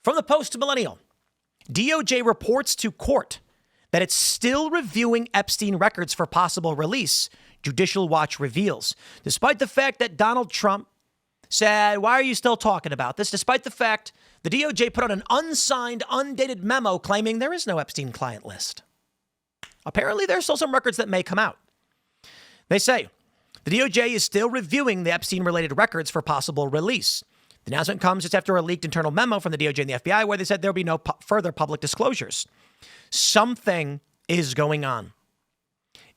From the Post-Millennial, DOJ reports to court that it's still reviewing Epstein records for possible release, Judicial Watch reveals. Despite the fact that Donald Trump said, why are you still talking about this? Despite the fact the DOJ put out an unsigned, undated memo claiming there is no Epstein client list. Apparently, there's still some records that may come out. They say the DOJ is still reviewing the Epstein-related records for possible release. The announcement comes just after a leaked internal memo from the DOJ and the FBI where they said there will be no further public disclosures. Something is going on.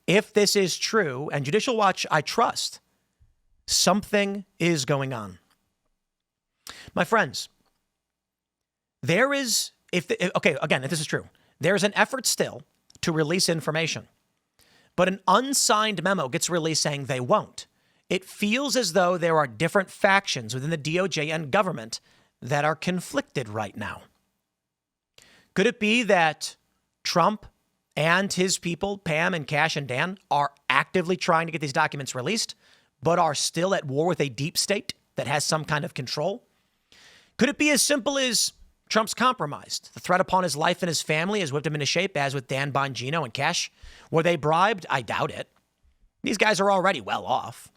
If this is true, and Judicial Watch, I trust, something is going on. My friends, there is, if this is true, there's an effort still to release information, but an unsigned memo gets released saying they won't. It feels as though there are different factions within the DOJ and government that are conflicted right now. Could it be that Trump and his people, Pam and Cash and Dan, are actively trying to get these documents released, but are still at war with a deep state that has some kind of control? Could it be as simple as Trump's compromised? The threat upon his life and his family has whipped him into shape, as with Dan Bongino and Cash. Were they bribed? I doubt it. These guys are already well off.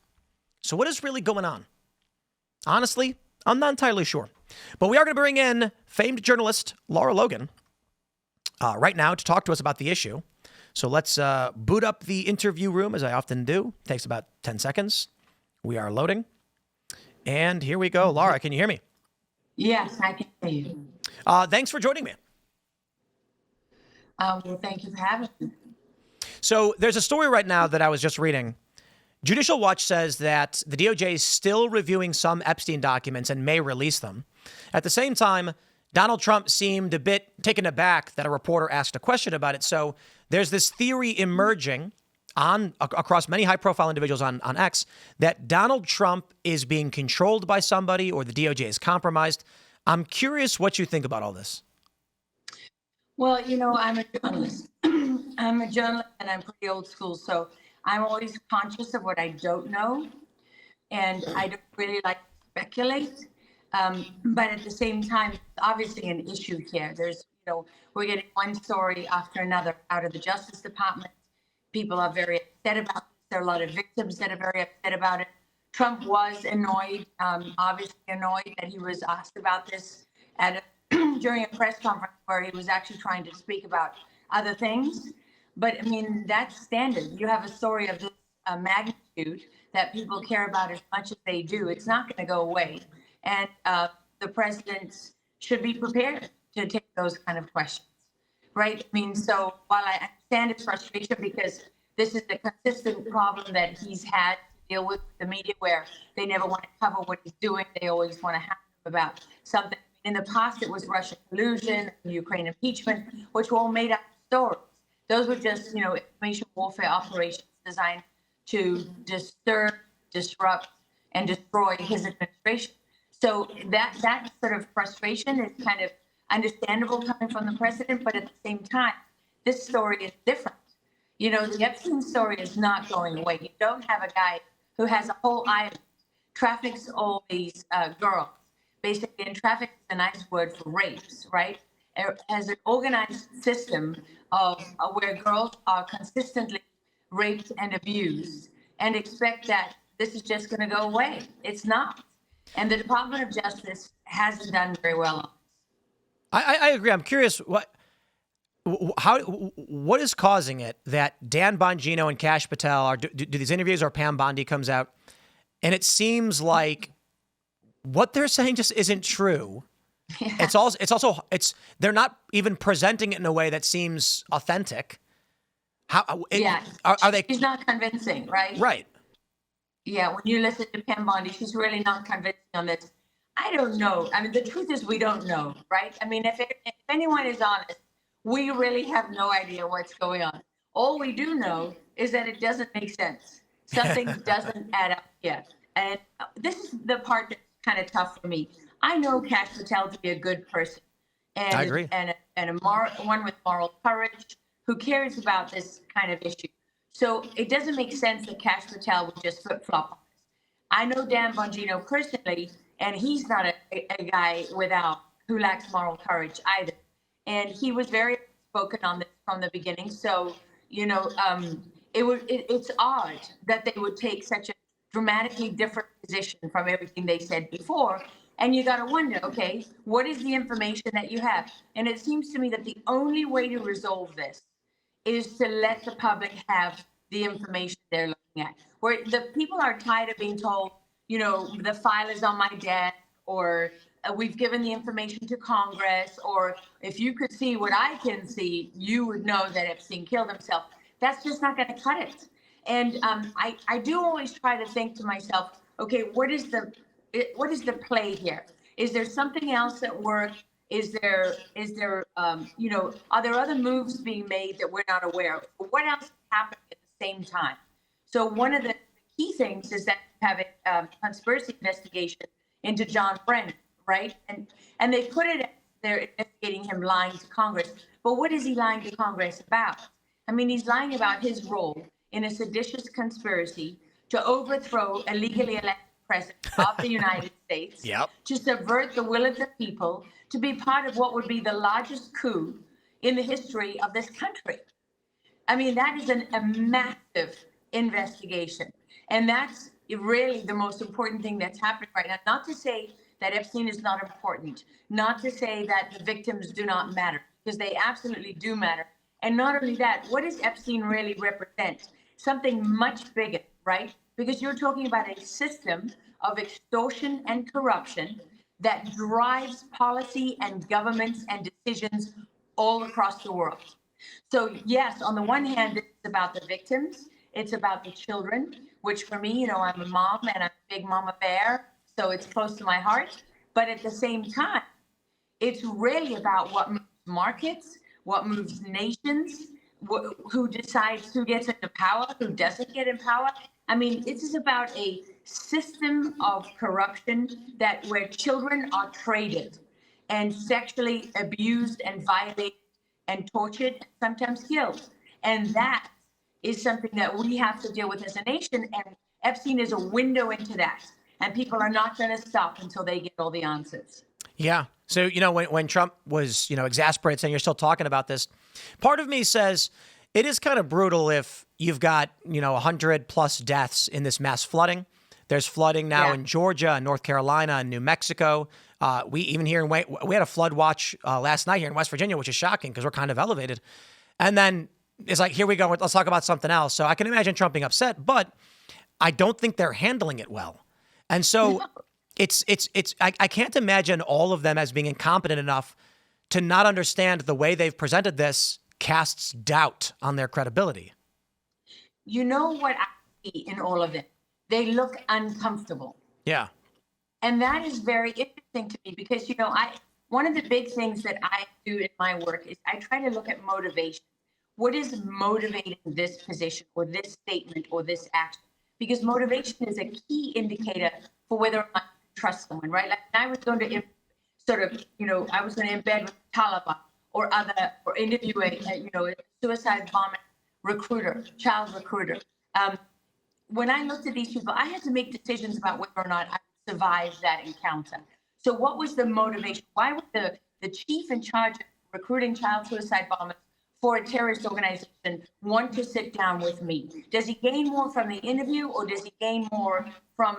So what is really going on? Honestly, I'm not entirely sure. But we are going to bring in famed journalist Lara Logan right now to talk to us about the issue. So let's boot up the interview room, as I often do. Takes about 10 seconds. We are loading. And here we go. Lara, can you hear me? Yes, I can hear you. Thanks for joining me. Well, thank you for having me. So there's a story right now that I was just reading. Judicial Watch says that the DOJ is still reviewing some Epstein documents and may release them. At the same time, Donald Trump seemed a bit taken aback that a reporter asked a question about it. So there's this theory emerging across many high-profile individuals on X that Donald Trump is being controlled by somebody or the DOJ is compromised. I'm curious what you think about all this. Well, I'm a journalist. I'm a journalist and I'm pretty old school. So I'm always conscious of what I don't know. And I don't really like to speculate. But at the same time, it's obviously an issue here. We're getting one story after another out of the Justice Department. People are very upset about this. There are a lot of victims that are very upset about it. Trump was annoyed, obviously annoyed that he was asked about this during a press conference where he was actually trying to speak about other things. But I mean, that's standard. You have a story of this magnitude that people care about as much as they do. It's not going to go away. And the president should be prepared to take those kind of questions, right? I mean, so while I understand his frustration because this is a consistent problem that he's had to deal with the media where they never want to cover what he's doing. They always want to have him about something. In the past, it was Russian collusion, Ukraine impeachment, which were all made up stories. Those were just, information warfare operations designed to disturb, disrupt, and destroy his administration. So that sort of frustration is kind of understandable coming from the president, but at the same time, this story is different. The Epstein story is not going away. You don't have a guy who has a whole island, traffics all these girls, basically, and traffic is a nice word for rapes, right? It has an organized system of where girls are consistently raped and abused and expect that this is just going to go away. It's not. And the Department of Justice hasn't done very well on this. I agree. I'm curious what is causing it that Dan Bongino and Cash Patel do these interviews, or Pam Bondi comes out, and it seems like what they're saying just isn't true. Yeah. It's also they're not even presenting it in a way that seems authentic. Are they? She's not convincing, right? Right. Yeah, when you listen to Pam Bondi, she's really not convincing on this. I don't know. I mean, the truth is we don't know, right? I mean, if anyone is honest, we really have no idea what's going on. All we do know is that it doesn't make sense. Something doesn't add up here. And this is the part that's kind of tough for me. I know Cash Patel to be a good person. And, I agree. And one with moral courage who cares about this kind of issue. So it doesn't make sense that Cash Patel would just flip-flop on this. I know Dan Bongino personally, and he's not a guy without who lacks moral courage either. And he was very spoken on this from the beginning. So, it's odd that they would take such a dramatically different position from everything they said before. And you got to wonder, okay, what is the information that you have? And it seems to me that the only way to resolve this is to let the public have the information they're looking at. Where the people are tired of being told, the file is on my desk, or we've given the information to Congress, or if you could see what I can see, you would know that Epstein killed himself. That's just not going to cut it. And I do always try to think to myself, okay, what is the play here? Is there something else at work? Are there other moves being made that we're not aware of? What else is happening at the same time? So one of the key things is that you have a conspiracy investigation into John Brennan, right? And they put it, they're investigating him lying to Congress. But what is he lying to Congress about? I mean, he's lying about his role in a seditious conspiracy to overthrow a legally elected president of the United States, Yep. to subvert the will of the people, to be part of what would be the largest coup in the history of this country. I mean, that is a massive investigation. And that's really the most important thing that's happening right now. Not to say that Epstein is not important, not to say that the victims do not matter, because they absolutely do matter. And not only that, what does Epstein really represent? Something much bigger, right? Because you're talking about a system of extortion and corruption that drives policy and governments and decisions all across the world. So yes, on the one hand, it's about the victims, it's about the children, which for me, I'm a mom and I'm a big mama bear, so it's close to my heart. But at the same time, it's really about what moves markets, what moves nations, who decides who gets into power, who doesn't get in power. I mean, this is about a system of corruption where children are traded and sexually abused and violated and tortured, and sometimes killed. And that is something that we have to deal with as a nation. And Epstein is a window into that. And people are not going to stop until they get all the answers. Yeah. So, when Trump was, exasperated saying you're still talking about this, part of me says it is kind of brutal if you've got, 100 plus deaths in this mass flooding. There's flooding now in Georgia and North Carolina and New Mexico. We had a flood watch last night here in West Virginia, which is shocking because we're kind of elevated. And then it's like, here we go. Let's talk about something else. So I can imagine Trump being upset, but I don't think they're handling it well. And so I can't imagine all of them as being incompetent enough to not understand the way they've presented this casts doubt on their credibility. You know what I see in all of it? They look uncomfortable. Yeah. And that is very interesting to me because, one of the big things that I do in my work is I try to look at motivation. What is motivating this position or this statement or this action? Because motivation is a key indicator for whether or not you trust someone, right? Like I was going to I was going to embed with Taliban or interview a suicide bombing recruiter, child recruiter. When I looked at these people, I had to make decisions about whether or not I would survive that encounter. So what was the motivation? Why would the chief in charge of recruiting child suicide bombers for a terrorist organization want to sit down with me? Does he gain more from the interview, or does he gain more from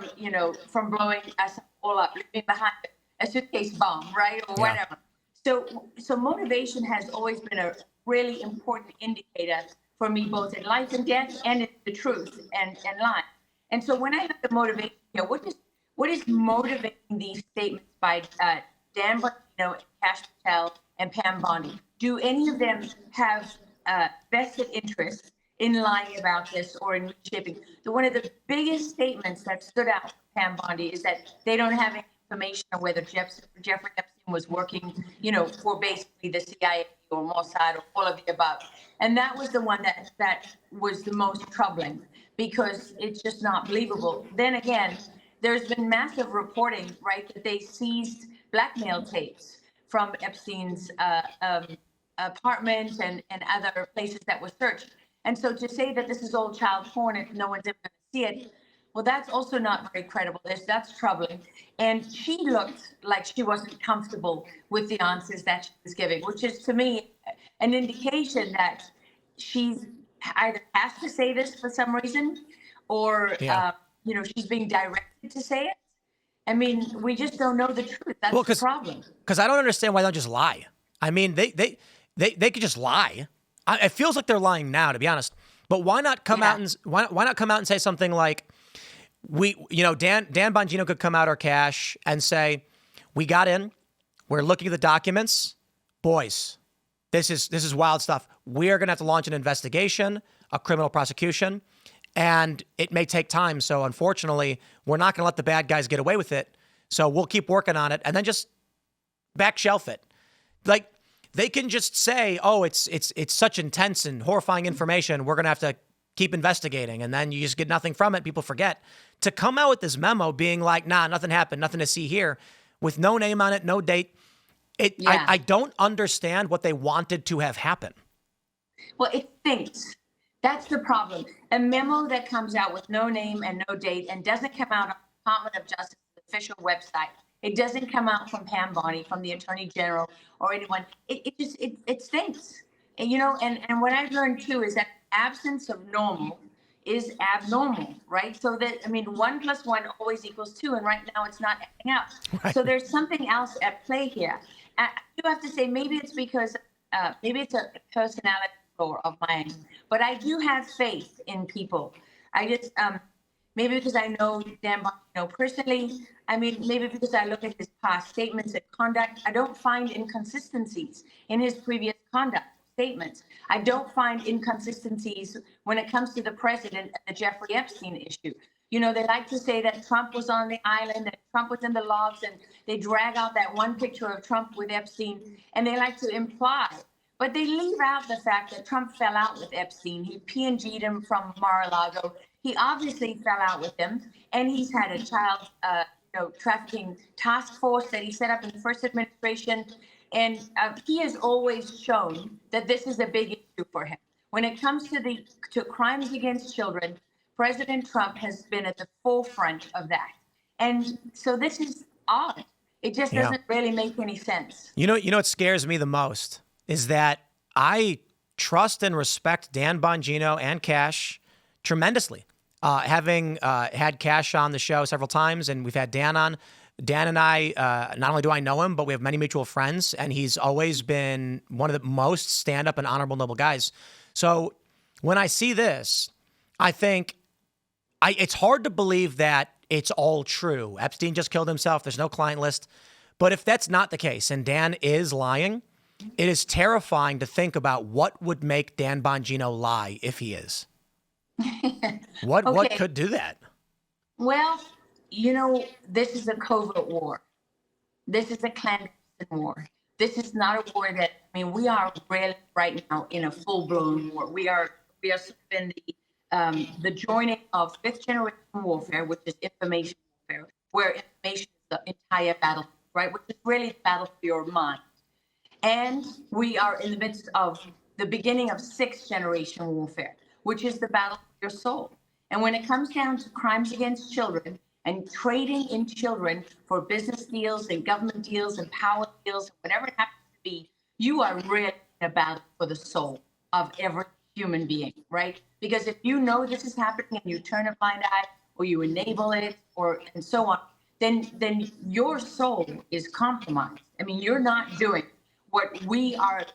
blowing us all up, leaving behind a suitcase bomb, right? Or whatever. So motivation has always been a really important indicator for me, both in life and death and in the truth and life. And so when I look at motivation, what is motivating these statements by Dan Bongino, Kash Patel, and Pam Bondi? Do any of them have vested interest in lying about this or in reshaping? One of the biggest statements that stood out for Pam Bondi is that they don't have any information on whether Jeffrey Epstein was working, for basically the CIA or Mossad or all of the above. And that was the one that was the most troubling because it's just not believable. Then again, there's been massive reporting, right, that they seized blackmail tapes from Epstein's apartment and other places that were searched. And so to say that this is all child porn and no one's ever going to see it, Well, that's also not very credible. That's troubling. And she looked like she wasn't comfortable with the answers that she was giving, which is to me an indication that she's either has to say this for some reason, or Yeah. she's being directed to say it. I mean, we just don't know the truth. That's the problem. Because I don't understand why they don't just lie. I mean, they could just lie. It feels like they're lying now, to be honest. But why not come out and why not come out and say something like, Dan Bongino could come out, or Cash, and say, we got in, we're looking at the documents, boys. This is wild stuff. We are going to have to launch an investigation, a criminal prosecution, and it may take time. So unfortunately, we're not going to let the bad guys get away with it. So we'll keep working on it, and then just back shelf it. Like, they can just say, oh, it's such intense and horrifying information, we're going to have to keep investigating, and then you just get nothing from it. People forget. To come out with this memo being like, nah, nothing happened, nothing to see here, with no name on it, no date. I don't understand what they wanted to have happen. Well, it thinks. That's the problem. A memo that comes out with no name and no date and doesn't come out on the Department of Justice's official website. It doesn't come out from Pam Bondi, from the Attorney General, or anyone. It stinks. And what I've learned too is that absence of normal is abnormal, right? So that, 1 + 1 always equals 2, and right now it's not adding up. Right. So there's something else at play here. I do have to say, maybe it's because, maybe it's a personality flaw of mine, but I do have faith in people. I just, maybe because I know Dan Bongino personally, maybe because I look at his past statements and conduct, I don't find inconsistencies in his previous conduct statements. I don't find inconsistencies when it comes to the president and the Jeffrey Epstein issue. They like to say that Trump was on the island, that Trump was in the logs, and they drag out that one picture of Trump with Epstein, and they like to imply, but they leave out the fact that Trump fell out with Epstein. He PNG'd him from Mar-a-Lago. He obviously fell out with him, and he's had a child trafficking task force that he set up in the first administration. And he has always shown that this is a big issue for him. When it comes to crimes against children, President Trump has been at the forefront of that. And so this is odd. It just doesn't really make any sense. You know what scares me the most is that I trust and respect Dan Bongino and Cash tremendously. Having had Cash on the show several times, and we've had Dan on. Dan and I, not only do I know him, but we have many mutual friends, and he's always been one of the most stand-up and honorable, noble guys. So when I see this, I think it's hard to believe that it's all true. Epstein just killed himself. There's no client list. But if that's not the case, and Dan is lying, it is terrifying to think about what would make Dan Bongino lie if he is. What could do that? Well, this is a covert war. This is a clandestine war. This is not a war that, we are really right now in a full-blown war. We are sort of in the joining of fifth generation warfare, which is information warfare, where information is the entire battle, right? Which is really the battle for your mind. And we are in the midst of the beginning of sixth generation warfare, which is the battle for your soul. And when it comes down to crimes against children and trading in children for business deals and government deals and power deals, whatever it happens to be, you are really in a battle for the soul of every human being, right? Because if you know this is happening and you turn a blind eye or you enable it and so on, then your soul is compromised. You're not doing what we are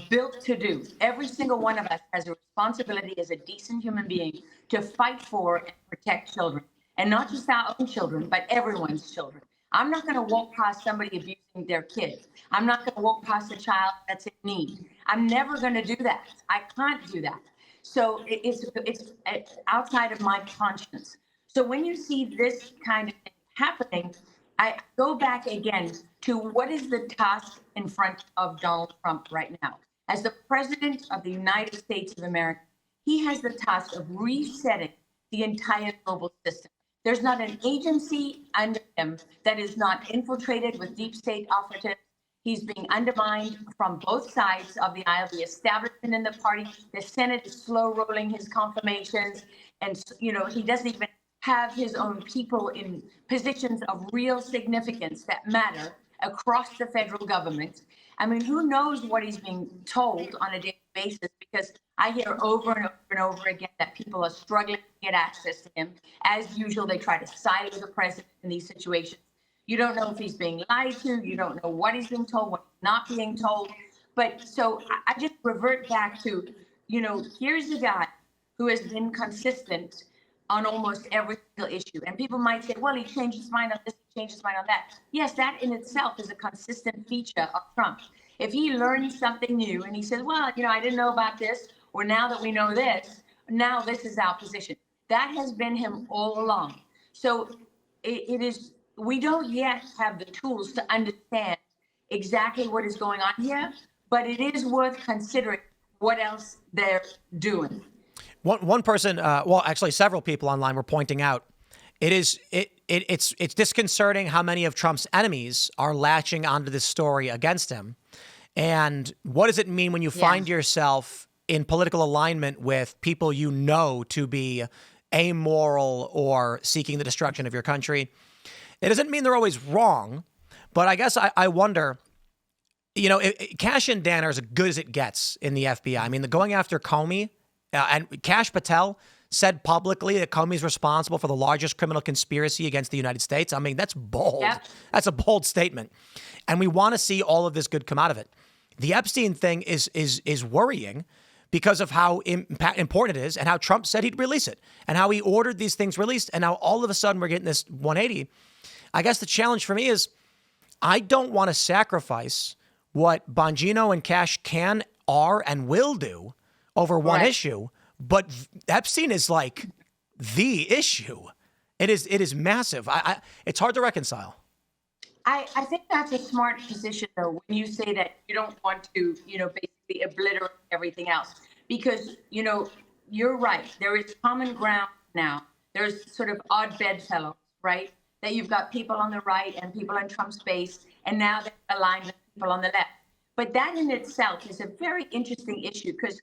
built to do. Every single one of us has a responsibility as a decent human being to fight for and protect children. And not just our own children, but everyone's children. I'm not going to walk past somebody abusing their kids. I'm not going to walk past a child that's in need. I'm never going to do that. I can't do that. So it's outside of my conscience. So when you see this kind of thing happening, I go back again to what is the task in front of Donald Trump right now. As the president of the United States of America, he has the task of resetting the entire global system. There's not an agency under him that is not infiltrated with deep state operatives. He's being undermined from both sides of the aisle, the establishment in the party. The Senate is slow rolling his confirmations. And, he doesn't even have his own people in positions of real significance that matter across the federal government. I mean, who knows what he's being told on a daily basis? Because I hear over and over and over again that people are struggling to get access to him. As usual, they try to silo the president in these situations. You don't know if he's being lied to. You don't know what he's being told, what he's not being told. But so I just revert back to, here's a guy who has been consistent on almost every single issue. And people might say, well, he changed his mind on this, he changed his mind on that. Yes, that in itself is a consistent feature of Trump. If he learns something new and he says, well, I didn't know about this, or now that we know this, now this is our position. That has been him all along. So it is, we don't yet have the tools to understand exactly what is going on here, but it is worth considering what else they're doing. One person, well, actually several people online were pointing out it's disconcerting how many of Trump's enemies are latching onto this story against him. And what does it mean when you find yourself in political alignment with people you know to be amoral or seeking the destruction of your country? It doesn't mean they're always wrong, but I guess I wonder, Kash and Dan are as good as it gets in the FBI. I mean, the going after Comey, and Kash Patel said publicly that Comey's responsible for the largest criminal conspiracy against the United States. I mean, that's bold. Yep. That's a bold statement. And we want to see all of this good come out of it. The Epstein thing is worrying because of how important it is and how Trump said he'd release it and how he ordered these things released. And now all of a sudden we're getting this 180. I guess the challenge for me is I don't want to sacrifice what Bongino and Kash are, and will do over one issue, but Epstein is like the issue. It is massive. It's hard to reconcile. I think that's a smart position, though, when you say that you don't want to, basically obliterate everything else, because, you're right. There is common ground now. There's sort of odd bedfellows, right? That you've got people on the right and people on Trump's base, and now they're aligned with people on the left. But that in itself is a very interesting issue because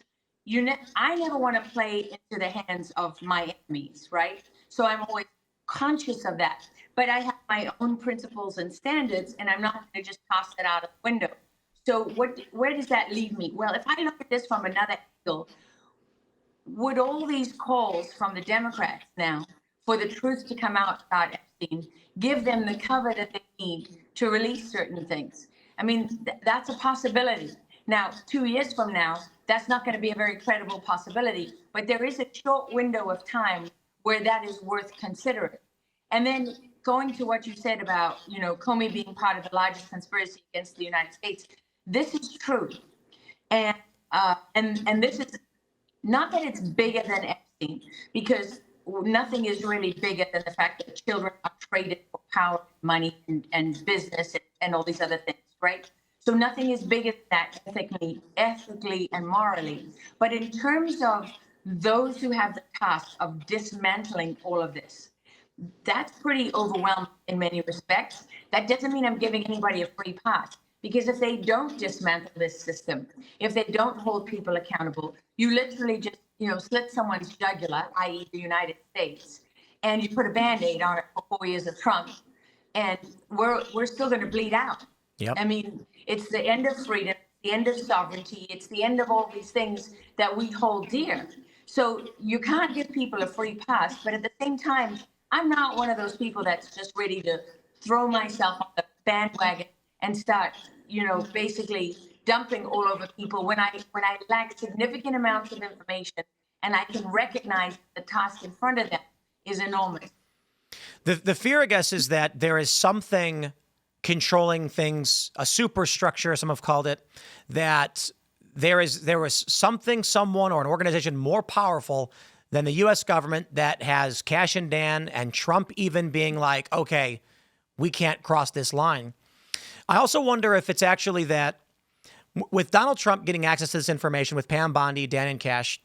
I never want to play into the hands of my enemies, right? So I'm always conscious of that. But I have my own principles and standards, and I'm not going to just toss that out of the window. So where does that leave me? Well, if I look at this from another angle, would all these calls from the Democrats now for the truth to come out about Epstein give them the cover that they need to release certain things? I mean, that's a possibility. Now, 2 years from now, that's not going to be a very credible possibility, but there is a short window of time where that is worth considering. And then going to what you said about, Comey being part of the largest conspiracy against the United States, this is true. And this is not that it's bigger than Epstein, because nothing is really bigger than the fact that children are traded for power, money, and business and all these other things, right? So nothing is bigger than that ethically and morally. But in terms of those who have the task of dismantling all of this, that's pretty overwhelming in many respects. That doesn't mean I'm giving anybody a free pass, because if they don't dismantle this system, if they don't hold people accountable, you literally just, slit someone's jugular, i.e. the United States, and you put a Band-Aid on it for 4 years of Trump, and we're still going to bleed out. Yep. I mean, it's the end of freedom, the end of sovereignty. It's the end of all these things that we hold dear. So you can't give people a free pass. But at the same time, I'm not one of those people that's just ready to throw myself on the bandwagon and start, basically dumping all over people when I lack significant amounts of information and I can recognize the task in front of them is enormous. The fear, I guess, is that there is something controlling things, a superstructure, some have called it, that there was something, someone, or an organization more powerful than the U.S. government that has Kash and Dan and Trump even being like, okay, we can't cross this line. I also wonder if it's actually that with Donald Trump getting access to this information with Pam Bondi, Dan and Kash,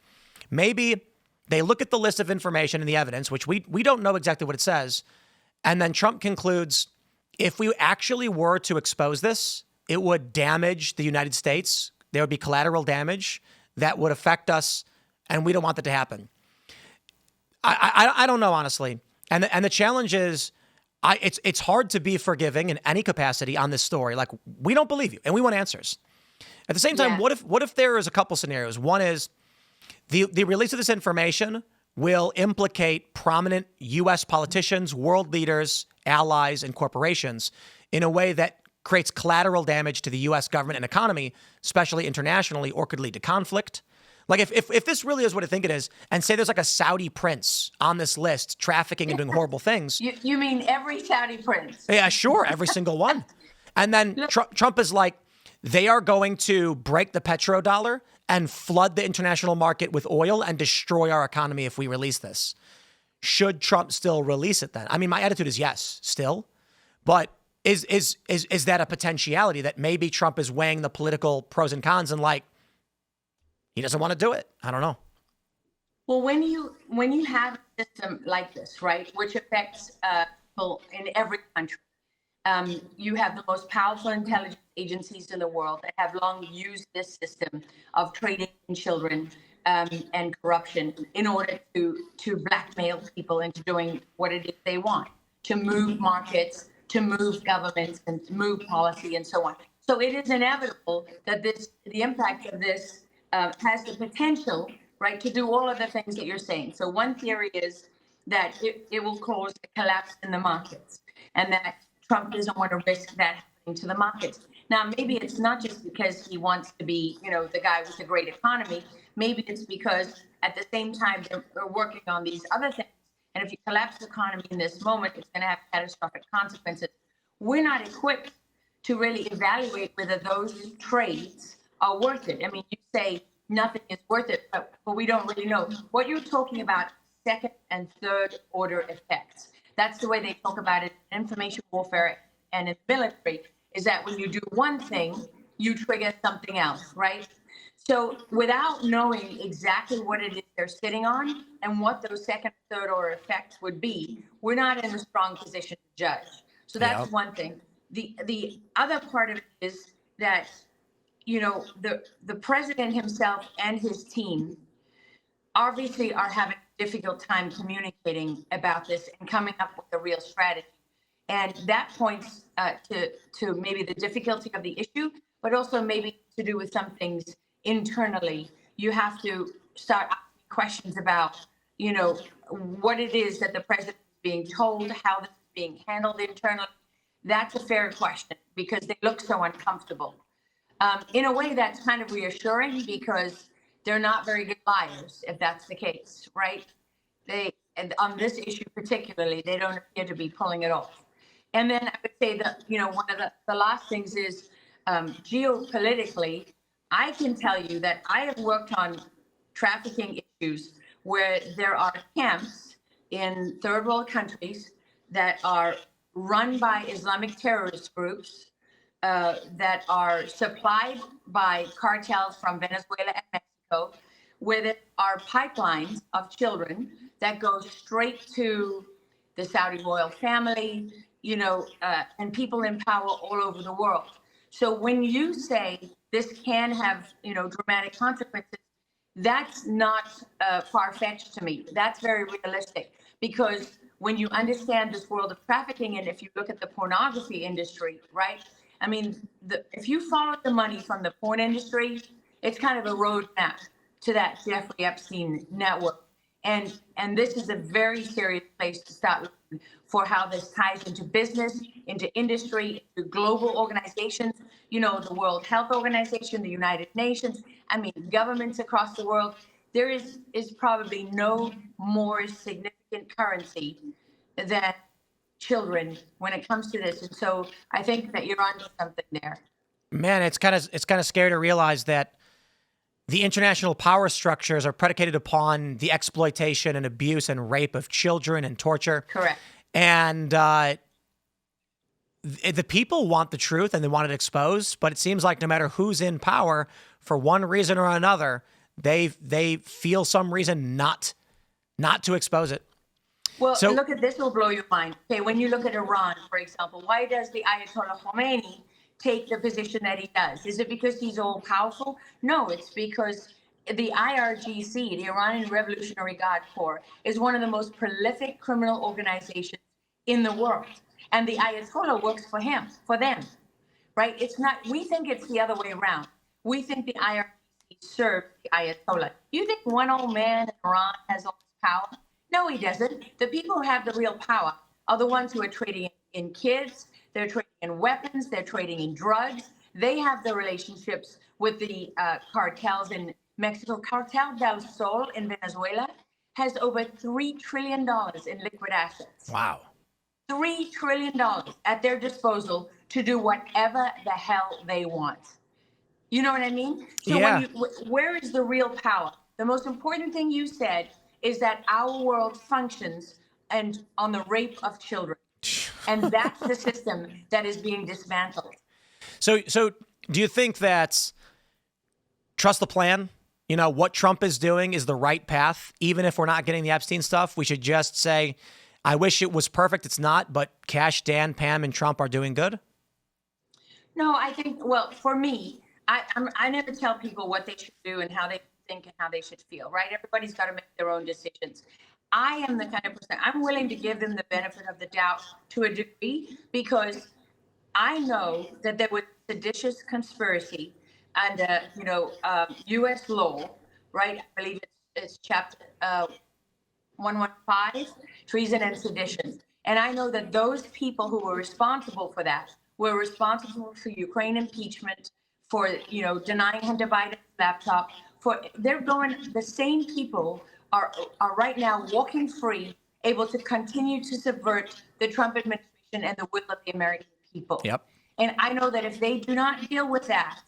maybe they look at the list of information and the evidence, which we don't know exactly what it says, and then Trump concludes, if we actually were to expose this, it would damage the United States. There would be collateral damage that would affect us, and we don't want that to happen. I don't know, honestly. And the challenge is, it's hard to be forgiving in any capacity on this story. Like, we don't believe you, and we want answers. At the same time, what if there is a couple scenarios? One is the release of this information will implicate prominent U.S. politicians, world leaders, allies, and corporations in a way that creates collateral damage to the U.S. government and economy, especially internationally, or could lead to conflict. Like, if this really is what I think it is, and say there's like a Saudi prince on this list trafficking and doing horrible things. You mean every Saudi prince? Yeah, sure, every single one. And then Trump is like, they are going to break the petrodollar and flood the international market with oil and destroy our economy if we release this. Should Trump still release it then? I mean, my attitude is yes, still. But is that a potentiality that maybe Trump is weighing the political pros and cons and like, he doesn't want to do it? I don't know. Well, when you have a system like this, right, which affects people in every country, you have the most powerful intelligence agencies in the world that have long used this system of trading in children and corruption in order to blackmail people into doing what it is they want, to move markets, to move governments, and to move policy, and so on. So it is inevitable that the impact of this has the potential, right, to do all of the things that you're saying. So one theory is that it will cause a collapse in the markets, and that Trump doesn't want to risk that happening to the markets. Now, maybe it's not just because he wants to be, the guy with a great economy. Maybe it's because at the same time they're working on these other things. And if you collapse the economy in this moment, it's going to have catastrophic consequences. We're not equipped to really evaluate whether those trades are worth it. I mean, you say nothing is worth it, but we don't really know. What you're talking about, second and third order effects. That's the way they talk about it in information warfare and in military, is that when you do one thing, you trigger something else, right? So without knowing exactly what it is they're sitting on and what those second, third order effects would be, we're not in a strong position to judge. So that's one thing. The other part of it is that the president himself and his team obviously are having a difficult time communicating about this and coming up with a real strategy. And that points to maybe the difficulty of the issue, but also maybe to do with some things internally. You have to start asking questions about, what it is that the president is being told, how this is being handled internally. That's a fair question because they look so uncomfortable. In a way, that's kind of reassuring because they're not very good liars, if that's the case, right? And on this issue particularly, they don't appear to be pulling it off. And then I would say that, one of the last things is geopolitically, I can tell you that I have worked on trafficking issues where there are camps in third world countries that are run by Islamic terrorist groups that are supplied by cartels from Venezuela and Mexico, where there are pipelines of children that go straight to the Saudi royal family, and people in power all over the world. So when you say this can have, dramatic consequences, that's not far-fetched to me. That's very realistic because when you understand this world of trafficking, and if you look at the pornography industry, right? I mean, if you follow the money from the porn industry, it's kind of a roadmap to that Jeffrey Epstein network. And this is a very serious place to start looking for how this ties into business, into industry, into global organizations, the World Health Organization, the United Nations, governments across the world. There is probably no more significant currency than children when it comes to this. And so I think that you're onto something there. Man, it's kind of scary to realize that the international power structures are predicated upon the exploitation and abuse and rape of children and torture. Correct. And the people want the truth and they want it exposed, but it seems like no matter who's in power, for one reason or another, they feel some reason not to expose it. Well, look at this, will blow your mind. Okay, when you look at Iran, for example, why does the Ayatollah Khomeini take the position that he does? Is it because he's all powerful? No, it's because the IRGC, the Iranian Revolutionary Guard Corps, is one of the most prolific criminal organizations in the world. And the Ayatollah works for them, right? It's not, we think it's the other way around. We think the IRGC serves the Ayatollah. You think one old man in Iran has all this power? No, he doesn't. The people who have the real power are the ones who are trading in kids, they're trading in weapons, they're trading in drugs. They have the relationships with the cartels in Mexico. Cartel del Sol in Venezuela has over $3 trillion in liquid assets. Wow. $3 trillion at their disposal to do whatever the hell they want. You know what I mean? So Yeah. where is the real power? The most important thing you said is that our world functions and on the rape of children. And that's the system that is being dismantled. So do you think that trust the plan? You know, what Trump is doing is the right path, even if we're not getting the Epstein stuff? We should just say, I wish it was perfect. It's not, but Cash, Dan, Pam, and Trump are doing good? No, I think, well, for me, I never tell people what they should do and how they think and how they should feel, right? Everybody's got to make their own decisions. I am the kind of person, I'm willing to give them the benefit of the doubt to a degree, because I know that there was seditious conspiracy under, U.S. law, right? I believe it's chapter 115, treason and sedition. And I know that those people who were responsible for that were responsible for Ukraine impeachment, for, denying Hunter Biden's laptop. The same people are right now walking free, able to continue to subvert the Trump administration and the will of the American people. Yep. And I know that if they do not deal with that,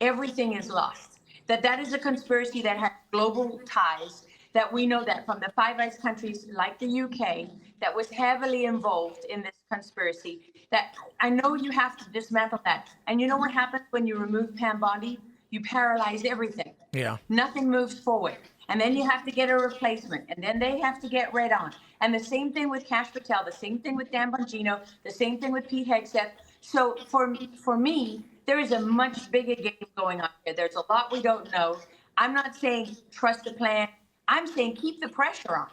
everything is lost. That is a conspiracy that has global ties, that we know that from the Five Eyes countries like the UK that was heavily involved in this conspiracy, that I know you have to dismantle that. And you know what happens when you remove Pam Bondi? You paralyze everything. Yeah. Nothing moves forward. And then you have to get a replacement, and then they have to get read on. And the same thing with Cash Patel, the same thing with Dan Bongino, the same thing with Pete Hegseth. So for me, there is a much bigger game going on here. There's a lot we don't know. I'm not saying trust the plan. I'm saying keep the pressure on.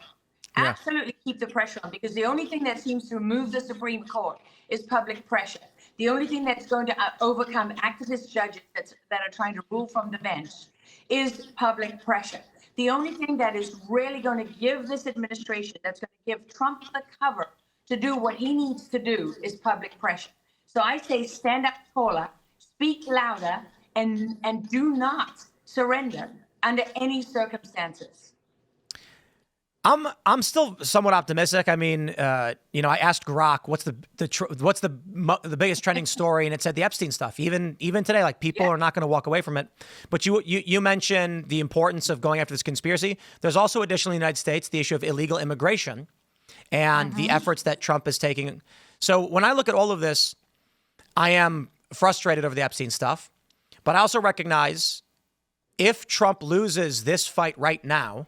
Yeah. Absolutely keep the pressure on, because the only thing that seems to move the Supreme Court is public pressure. The only thing that's going to overcome activist judges that are trying to rule from the bench is public pressure. The only thing that is really going to give this administration, that's going to give Trump the cover to do what he needs to do, is public pressure. So I say stand up taller, speak louder, and do not surrender under any circumstances. I'm still somewhat optimistic. I mean, I asked Grok what's the biggest trending story, and it said the Epstein stuff. Even today, like, people are not going to walk away from it. But you mentioned the importance of going after this conspiracy. There's also, additionally, in the United States, the issue of illegal immigration and the efforts that Trump is taking. So when I look at all of this, I am frustrated over the Epstein stuff, but I also recognize if Trump loses this fight right now,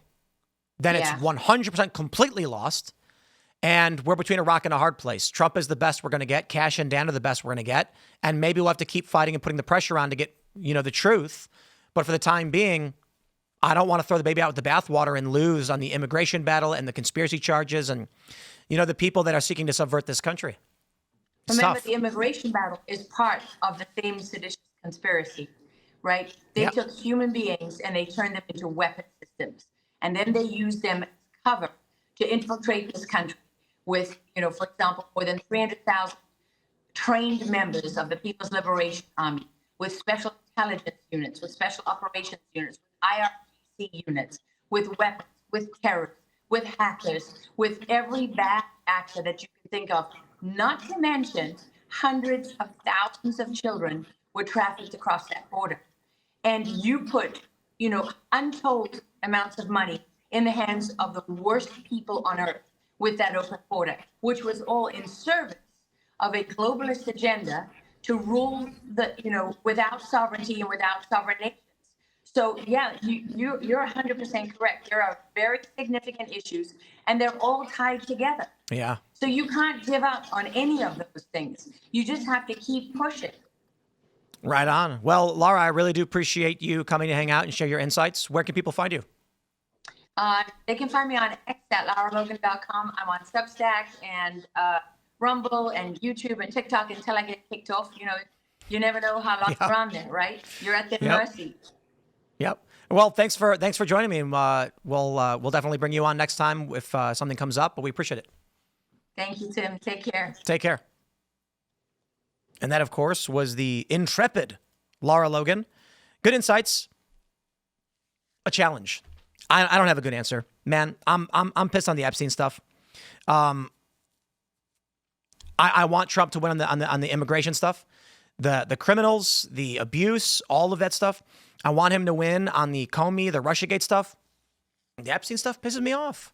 then it's 100% completely lost. And we're between a rock and a hard place. Trump is the best we're going to get. Cash and Dan are the best we're going to get. And maybe we'll have to keep fighting and putting the pressure on to get, the truth. But for the time being, I don't want to throw the baby out with the bathwater and lose on the immigration battle and the conspiracy charges and, the people that are seeking to subvert this country. Remember, the immigration battle is part of the same seditious conspiracy, right? They took human beings and they turned them into weapon systems. And then they use them as cover to infiltrate this country with, for example, more than 300,000 trained members of the People's Liberation Army, with special intelligence units, with special operations units, with IRGC units, with weapons, with terrorists, with hackers, with every bad actor that you can think of. Not to mention, hundreds of thousands of children were trafficked across that border. And you put, untold amounts of money in the hands of the worst people on earth with that open border, which was all in service of a globalist agenda to rule without sovereignty and without sovereign nations. So you're 100% correct. There are very significant issues, and they're all tied together. Yeah. So you can't give up on any of those things. You just have to keep pushing. Right on. Well, Lara, I really do appreciate you coming to hang out and share your insights. Where can people find you? They can find me on X at laralogan.com. I'm on Substack and Rumble and YouTube and TikTok until I get kicked off. You never know how long you're on there, right? You're at their mercy. Yep. Well, thanks for joining me. We'll definitely bring you on next time if something comes up. But we appreciate it. Thank you, Tim. Take care. Take care. And that, of course, was the intrepid Lara Logan. Good insights. A challenge. I don't have a good answer, man. I'm pissed on the Epstein stuff. I want Trump to win on the immigration stuff, the criminals, the abuse, all of that stuff. I want him to win on the Comey, the Russiagate stuff. The Epstein stuff pisses me off.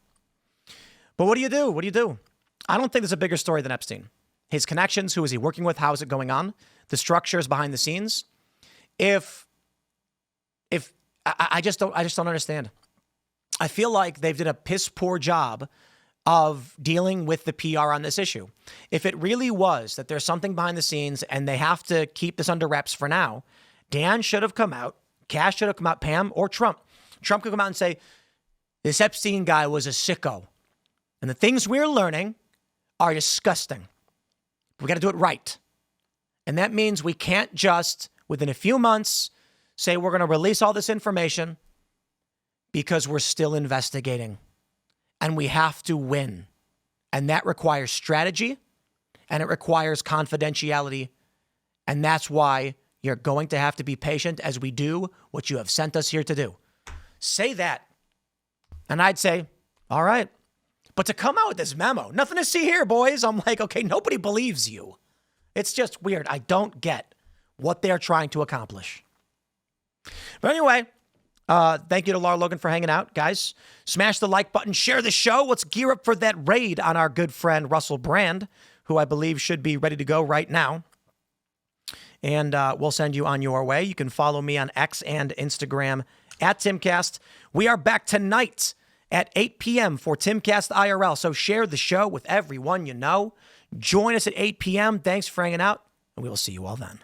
But what do you do? What do you do? I don't think there's a bigger story than Epstein. His connections, who is he working with? How is it going on? The structures behind the scenes. I just don't understand. I feel like they've did a piss poor job of dealing with the PR on this issue. If it really was that there's something behind the scenes and they have to keep this under wraps for now, Dan should have come out, Cash should have come out, Pam or Trump. Trump could come out and say, this Epstein guy was a sicko. And the things we're learning are disgusting. We got to do it right. And that means we can't just, within a few months, say we're going to release all this information because we're still investigating. And we have to win. And that requires strategy and it requires confidentiality. And that's why you're going to have to be patient as we do what you have sent us here to do. Say that. And I'd say, all right. But to come out with this memo, nothing to see here, boys. I'm like, okay, nobody believes you. It's just weird. I don't get what they're trying to accomplish. But anyway, thank you to Lara Logan for hanging out. Guys, smash the like button, share the show. Let's gear up for that raid on our good friend Russell Brand, who I believe should be ready to go right now. And we'll send you on your way. You can follow me on X and Instagram at Timcast. We are back tonight at 8 p.m. for Timcast IRL. So share the show with everyone you know. Join us at 8 p.m. Thanks for hanging out, and we will see you all then.